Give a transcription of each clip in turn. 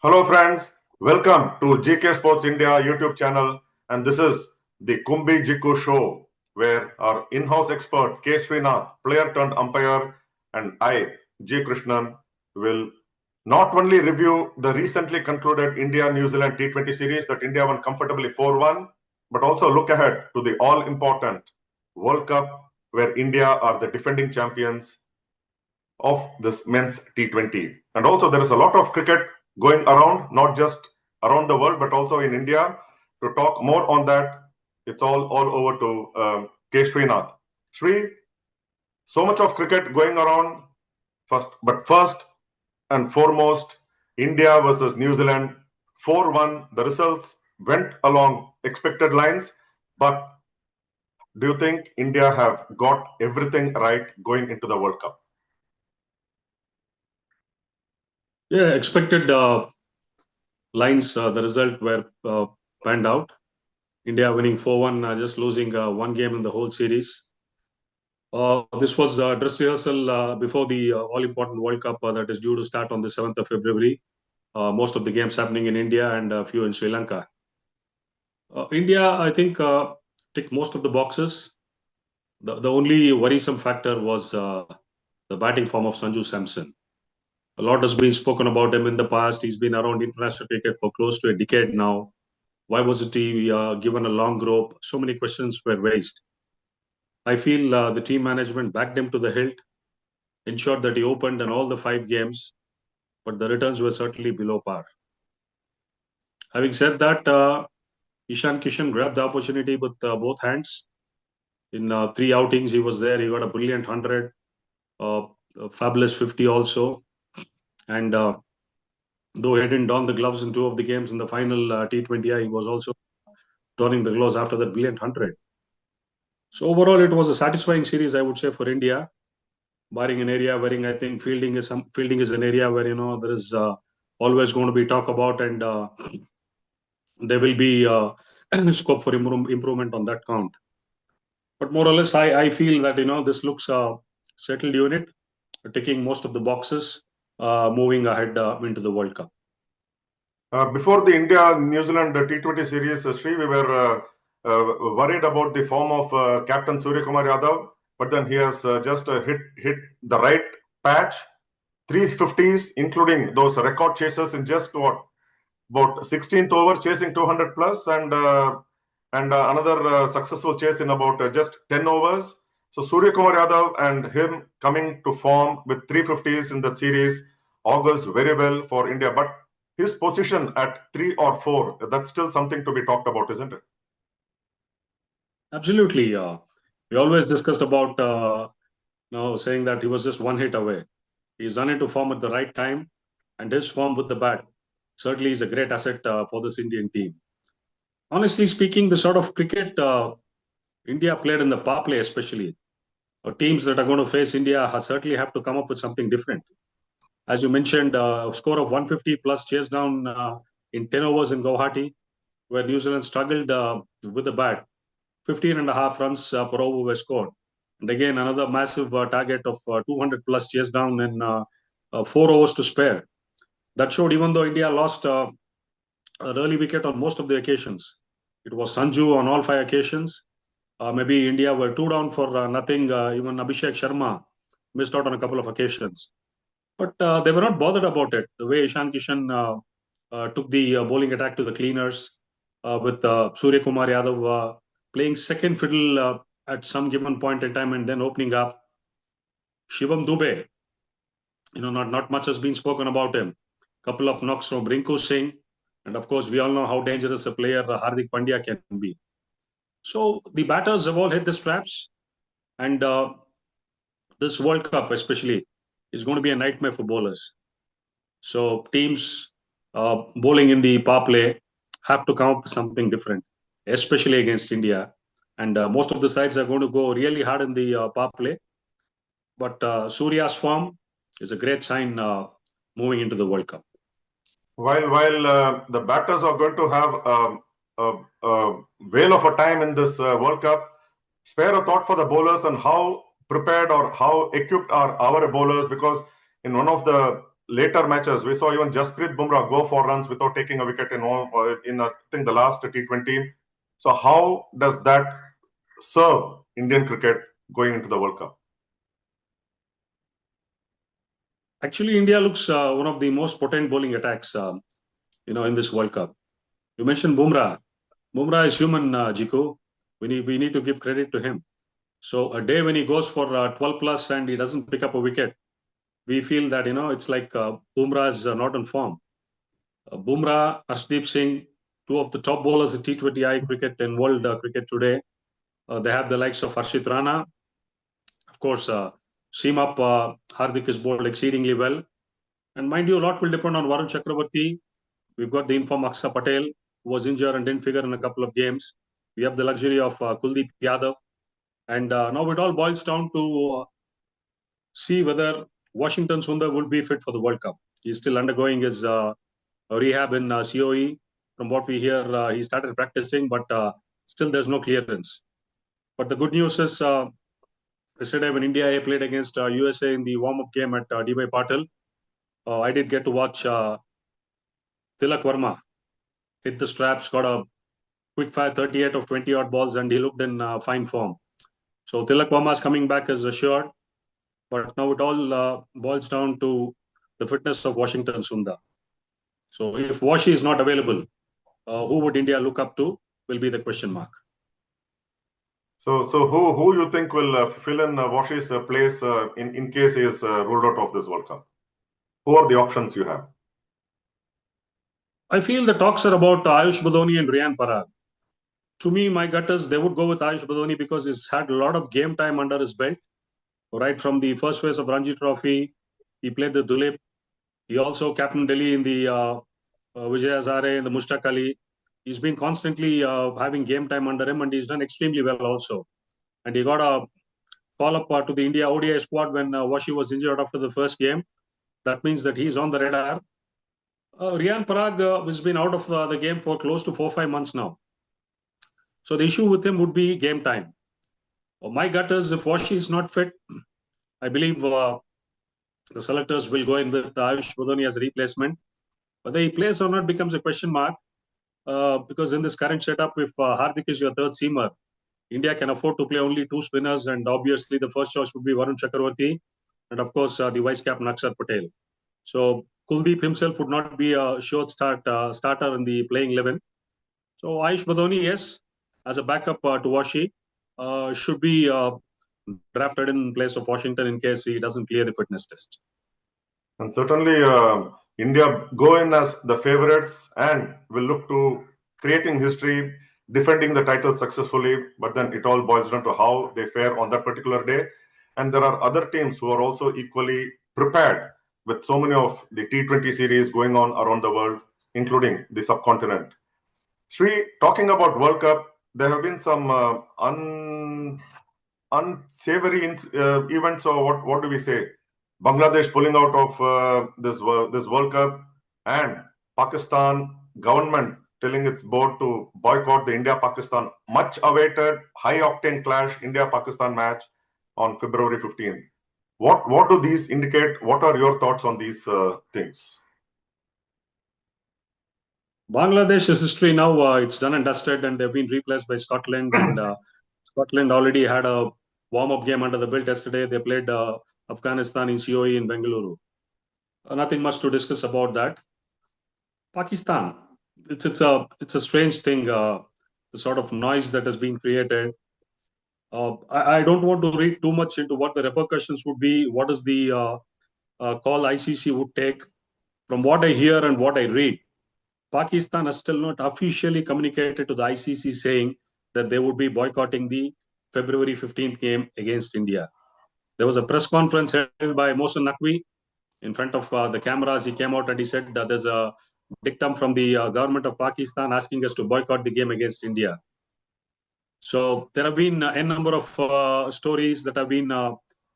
Hello friends, welcome to GK Sports India YouTube channel, and this is the Kumbi Jikku show where our in-house expert K. Srinath, player-turned-umpire, and I, G. Krishnan, will not only review the recently concluded India-New Zealand T20 series that India won comfortably 4-1, but also look ahead to the all-important World Cup where India are the defending champions of this men's T20. And also there is a lot of cricket going around, not just around the world, but also in India. To talk more on that, it's all over to K. Srinath. Sri, so much of cricket going around, first and foremost, India versus New Zealand, 4-1. The results went along expected lines, but do you think India have got everything right going into the World Cup? Yeah, expected lines, the result were panned out. India winning 4-1, just losing one game in the whole series. This was dress rehearsal before the all-important World Cup that is due to start on the 7th of February. Most of the games happening in India and a few in Sri Lanka. India, I think, ticked most of the boxes. The only worrisome factor was the batting form of Sanju Samson. A lot has been spoken about him in the past. He's been around international cricket for close to a decade now. Why wasn't he given a long rope? So many questions were raised. I feel the team management backed him to the hilt, ensured that he opened in all the 5 games, but the returns were certainly below par. Having said that, Ishan Kishan grabbed the opportunity with both hands. In 3 outings, he was there. He got a brilliant 100, a fabulous 50 also. And though he didn't don the gloves in 2 of the games in the final T20I, he was also donning the gloves after that brilliant 100. So overall, it was a satisfying series, I would say, for India, barring an area wherein I think fielding is an area where there is always going to be talk about, and there will be scope for improvement on that count. But more or less, I feel that this looks a settled unit, ticking most of the boxes, moving ahead into the World Cup. Before the India-New Zealand T20 series, Sri, we were worried about the form of Captain Surya Kumar Yadav, but then he has just hit the right patch. 350s, including those record chases in just about 16th over, chasing 200 plus, and another successful chase in about just 10 overs. So Surya Kumar Yadav and him coming to form with 350s in the series augurs very well for India. But his position at 3 or 4, that's still something to be talked about, isn't it? Absolutely. We always discussed about saying that he was just one hit away. He's done into form at the right time, and his form with the bat certainly is a great asset for this Indian team. Honestly speaking, the sort of cricket India played in the power play, especially teams that are going to face India certainly have to come up with something different. As you mentioned, a score of 150 plus chase down in 10 overs in Guwahati, where New Zealand struggled with the bat. 15.5 runs per over were scored. And again, another massive target of 200 plus chase down in 4 overs to spare. That showed even though India lost an early wicket on most of the occasions, it was Sanju on all 5 occasions. Maybe India were 2 down for nothing. Even Abhishek Sharma missed out on a couple of occasions. But they were not bothered about it. The way Ishan Kishan took the bowling attack to the cleaners with Surya Kumar Yadav playing second fiddle at some given point in time and then opening up. Shivam Dube, not much has been spoken about him. Couple of knocks from Rinku Singh. And of course, we all know how dangerous a player Hardik Pandya can be. So the batters have all hit the straps. And this World Cup especially is going to be a nightmare for bowlers. So teams bowling in the power play have to come up with something different, especially against India. And most of the sides are going to go really hard in the power play. But Surya's form is a great sign moving into the World Cup. While the batters are going to have a whale of a time in this World Cup, spare a thought for the bowlers and how prepared or how equipped are our bowlers, because in one of the later matches, we saw even Jasprit Bumrah go for runs without taking a wicket in I think the last T20. So how does that serve Indian cricket going into the World Cup? Actually, India looks one of the most potent bowling attacks, in this World Cup. You mentioned Bumrah. Bumrah is human, Jiku. We need to give credit to him. So a day when he goes for 12 plus and he doesn't pick up a wicket, we feel that it's like Bumrah is not on form. Bumrah, Arshdeep Singh, two of the top bowlers in T20I cricket and world cricket today. They have the likes of Harshit Rana. Of course, seam up Hardik is bowled exceedingly well. And mind you, a lot will depend on Varun Chakravarti. We've got the inform Aksa Patel, who was injured and didn't figure in a couple of games. We have the luxury of Kuldeep Yadav. And now it all boils down to see whether Washington Sundar will be fit for the World Cup. He's still undergoing his rehab in COE. From what we hear, he started practicing, but still there's no clearance. But the good news is yesterday when India A played against USA in the warm-up game at D.Y. Patil, I did get to watch Tilak Verma hit the straps, got a quick fire 38 of 20 odd balls, and he looked in fine form. So Tilak Verma is coming back as assured, but now it all boils down to the fitness of Washington Sundar. So if Washi is not available, who would India look up to will be the question mark. So who you think will fill in Washi's place in case he is ruled out of this World Cup? Who are the options you have? I feel the talks are about Ayush Badoni and Riyan Parag. To me, my gut is they would go with Ayush Badoni because he's had a lot of game time under his belt. Right from the first phase of Ranji Trophy, he played the Dulip. He also captained Delhi in the Vijay Hazare and the Mushtaq Ali. He's been constantly having game time under him, and he's done extremely well also. And he got a call up to the India ODI squad when Washi was injured after the first game. That means that he's on the radar. Riyan Parag has been out of the game for close to 4-5 months now. So the issue with him would be game time. My gut is if Washi is not fit, I believe the selectors will go in with Ayush Badoni as a replacement. Whether he plays or not becomes a question mark because in this current setup, if Hardik is your third seamer, India can afford to play only two spinners, and obviously the first choice would be Varun Chakravarti and of course the vice captain Akshar Patel. So Kuldeep himself would not be a sure starter in the playing 11. So Ayush Badoni, yes, as a backup to Washi, should be drafted in place of Washington in case he doesn't clear the fitness test. And certainly India go in as the favorites and will look to creating history, defending the title successfully, but then it all boils down to how they fare on that particular day. And there are other teams who are also equally prepared with so many of the T20 series going on around the world, including the subcontinent. Sri, talking about World Cup, there have been some unsavory events, or what do we say? Bangladesh pulling out of this World Cup, and Pakistan government telling its board to boycott the India-Pakistan much-awaited high-octane clash India-Pakistan match on February 15th. What do these indicate? What are your thoughts on these things? Bangladesh's history now, it's done and dusted, and they've been replaced by Scotland. And Scotland already had a warm-up game under the belt yesterday. They played Afghanistan in COE in Bengaluru. Nothing much to discuss about that. Pakistan, it's a strange thing, the sort of noise that has been created. I don't want to read too much into what the repercussions would be, what is the call ICC would take. From what I hear and what I read, Pakistan has still not officially communicated to the ICC saying that they would be boycotting the February 15th game against India. There was a press conference held by Mohsen Naqvi in front of the cameras. He came out and he said there's a dictum from the government of Pakistan asking us to boycott the game against India. So there have been a number of stories that have been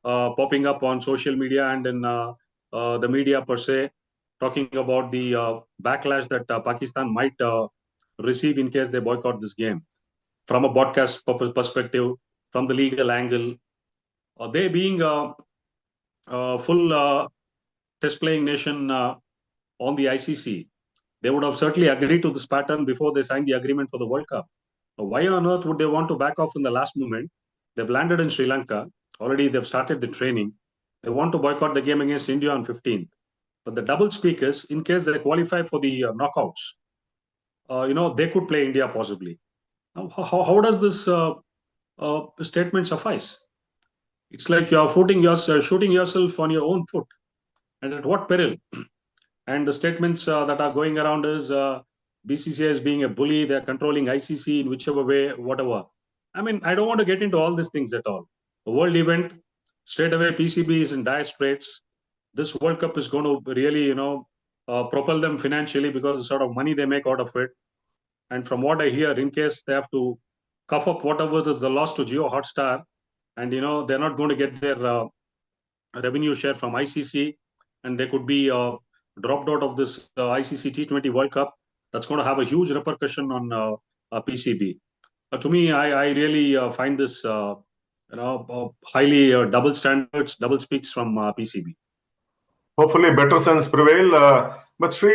popping up on social media and in the media per se, talking about the backlash that Pakistan might receive in case they boycott this game. From a broadcast perspective, from the legal angle, they being full test playing nation on the ICC, they would have certainly agreed to this pattern before they signed the agreement for the World Cup. Why on earth would they want to back off in the last moment? They've landed in Sri Lanka. Already they've started the training. They want to boycott the game against India on 15th. But the double speak is, in case they qualify for the knockouts, they could play India possibly. Now, how does this statement suffice? It's like you're shooting yourself on your own foot. And at what peril? And the statements that are going around is BCCI is being a bully. They're controlling ICC in whichever way, whatever. I mean, I don't want to get into all these things at all. A world event, straight away, PCB is in dire straits. This World Cup is going to really, propel them financially because the sort of money they make out of it. And from what I hear, in case they have to cough up whatever is the loss to Geo Hotstar, and they're not going to get their revenue share from ICC, and they could be dropped out of this ICC T20 World Cup. That's going to have a huge repercussion on PCB. To me, I really find this highly double standards, double speaks from PCB. Hopefully, better sense prevail. But Sri,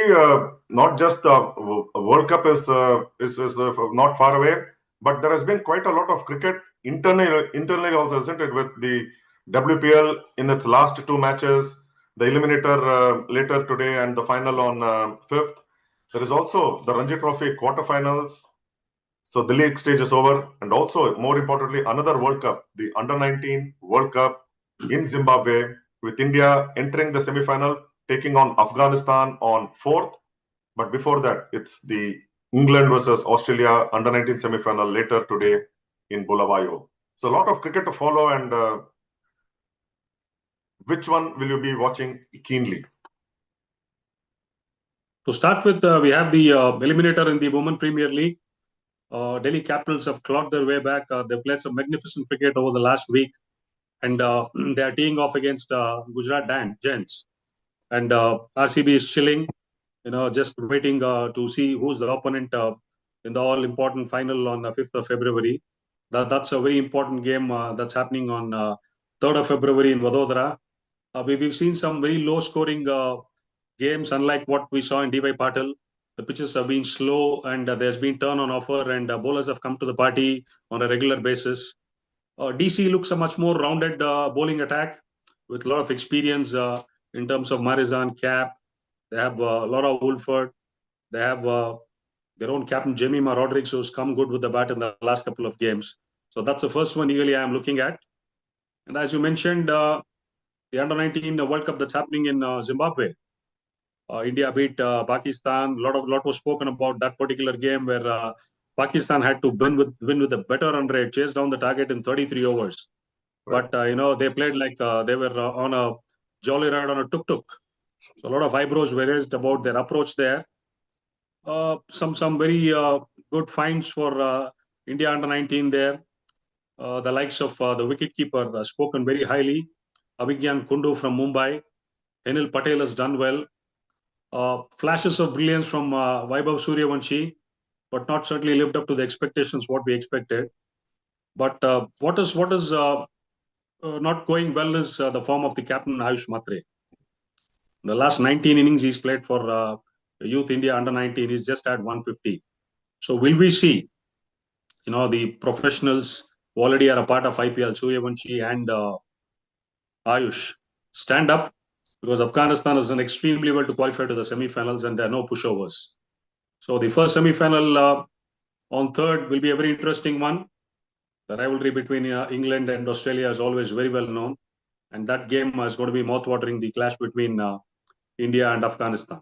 not just the World Cup is not far away, but there has been quite a lot of cricket internally also, isn't it? With the WPL in its last two matches, the eliminator later today, and the final on 5th. There is also the Ranji Trophy quarterfinals. So the league stage is over, and also more importantly, another World Cup, the Under-19 World Cup in Zimbabwe, with India entering the semi-final, taking on Afghanistan on 4th. But before that, it's the England versus Australia Under-19 semi-final later today in Bulawayo. So a lot of cricket to follow, and which one will you be watching keenly? To start with, we have the eliminator in the Women Premier League. Delhi Capitals have clawed their way back. They've played some magnificent cricket over the last week, and they are teeing off against Gujarat Giants. And RCB is chilling, just waiting to see who's the opponent in the all-important final on 5th of February. That's a very important game that's happening on 3rd of February in Vadodara. We've seen some very low-scoring games, unlike what we saw in DY Patil. The pitches have been slow, and there's been turn on offer, and bowlers have come to the party on a regular basis. DC looks a much more rounded bowling attack with a lot of experience in terms of Marizan, Cap. They have Laura Woolford. They have their own captain, Jemima Rodriguez, who's come good with the bat in the last couple of games. So that's the first one eagerly I'm looking at. And as you mentioned, the Under-19 World Cup that's happening in Zimbabwe. India beat Pakistan. A lot was spoken about that particular game where Pakistan had to win with a better run rate, chase down the target in 33 overs. Right. But they played like they were on a jolly ride on a tuk-tuk. So a lot of eyebrows were raised about their approach there. Some very good finds for India Under-19 there. The likes of the wicketkeeper spoken very highly. Abhigyan Kundu from Mumbai. Anil Patel has done well. Flashes of brilliance from Vaibhav Suryavanshi, but not certainly lived up to the expectations what we expected. But what is not going well is the form of the captain Ayush Matre. The last 19 innings he's played for Youth India Under-19, he's just at 150. So will we see, the professionals who already are a part of IPL, Suryavanshi and Ayush, stand up? Because Afghanistan has done extremely well to qualify to the semi-finals, and there are no pushovers. So the first semi-final on 3rd will be a very interesting one. The rivalry between England and Australia is always very well known. And that game is going to be mouth-watering, the clash between India and Afghanistan.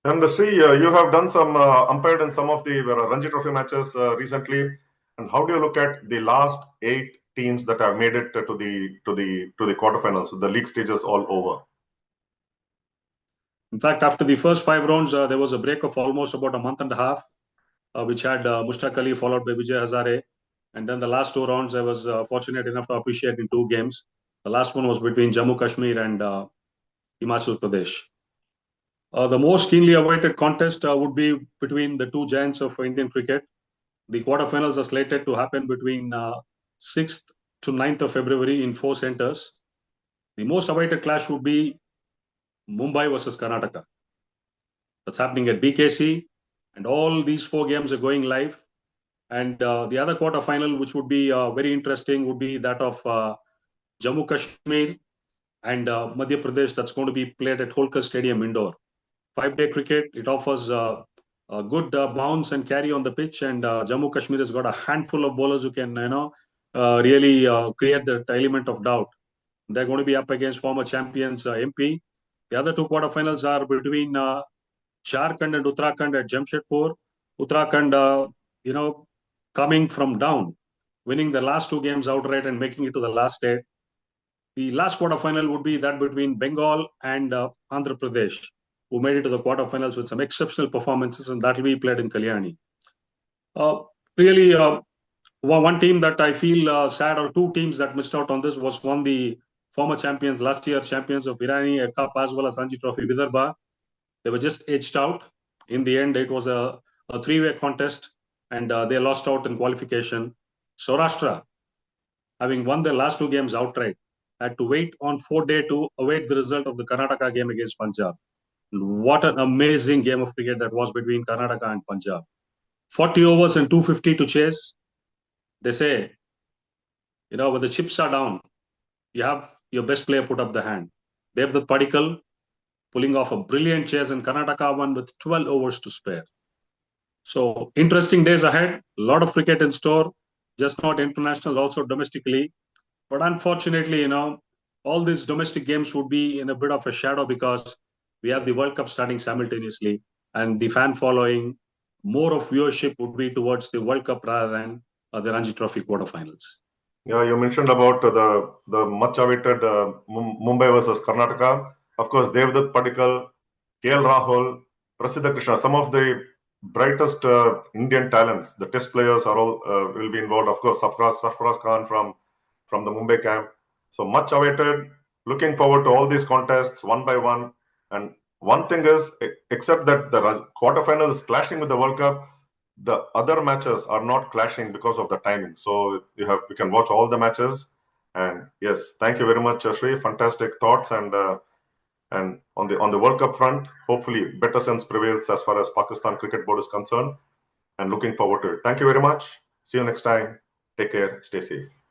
And Sri, you have done some umpired in some of the Ranji Trophy matches recently. And how do you look at the last 8 teams that have made it to the quarterfinals? The league stage is all over. In fact, after the first 5 rounds, there was a break of almost about a month and a half, which had Mushtaq Ali followed by Vijay Hazare. And then the last 2 rounds, I was fortunate enough to officiate in 2 games. The last one was between Jammu Kashmir and Himachal Pradesh. The most keenly awaited contest would be between the 2 giants of Indian cricket. The quarterfinals are slated to happen between 6th to 9th of February in 4 centers. The most awaited clash would be Mumbai versus Karnataka. That's happening at BKC, and all these 4 games are going live. And the other quarterfinal, which would be very interesting, would be that of Jammu Kashmir and Madhya Pradesh. That's going to be played at Holkar Stadium indoor. 5-day cricket. It offers a good bounce and carry on the pitch, and Jammu Kashmir has got a handful of bowlers who can, really create that element of doubt. They're going to be up against former champions MP. The other 2 quarterfinals are between Jharkhand and Uttarakhand at Jamshedpur. Uttarakhand, coming from down, winning the last 2 games outright and making it to the last 8. The last quarterfinal would be that between Bengal and Andhra Pradesh, who made it to the quarterfinals with some exceptional performances, and that will be played in Kalyani. Really, one team that I feel sad, or 2 teams that missed out on this, was one, the former champions last year, champions of Irani Cup as well as Ranji Trophy, Vidarbha. They were just edged out. In the end, it was a 3-way contest, and they lost out in qualification. Saurashtra, having won their last 2 games outright, had to wait on 4-day to await the result of the Karnataka game against Punjab. What an amazing game of cricket that was between Karnataka and Punjab. 40 overs and 250 to chase. They say, when the chips are down, you have your best player put up the hand. Devdutt Padikkal pulling off a brilliant chase, and Karnataka won with 12 overs to spare. So interesting days ahead. A lot of cricket in store, just not international, also domestically. But unfortunately, all these domestic games would be in a bit of a shadow because we have the World Cup starting simultaneously, and the fan following, more of viewership would be towards the World Cup rather than the Ranji Trophy quarterfinals. Yeah, you mentioned about the much-awaited Mumbai versus Karnataka. Of course, Devdutt Padikkal, KL Rahul, Prasiddha Krishna, some of the brightest Indian talents, the test players are all will be involved. Of course, Sarfaraz Khan from the Mumbai camp. So much awaited. Looking forward to all these contests one by one. And one thing is, except that the quarterfinal is clashing with the World Cup, the other matches are not clashing because of the timing. So we can watch all the matches. And yes, thank you very much, Shri. Fantastic thoughts. And on the World Cup front, hopefully better sense prevails as far as Pakistan Cricket Board is concerned. And looking forward to it. Thank you very much. See you next time. Take care. Stay safe.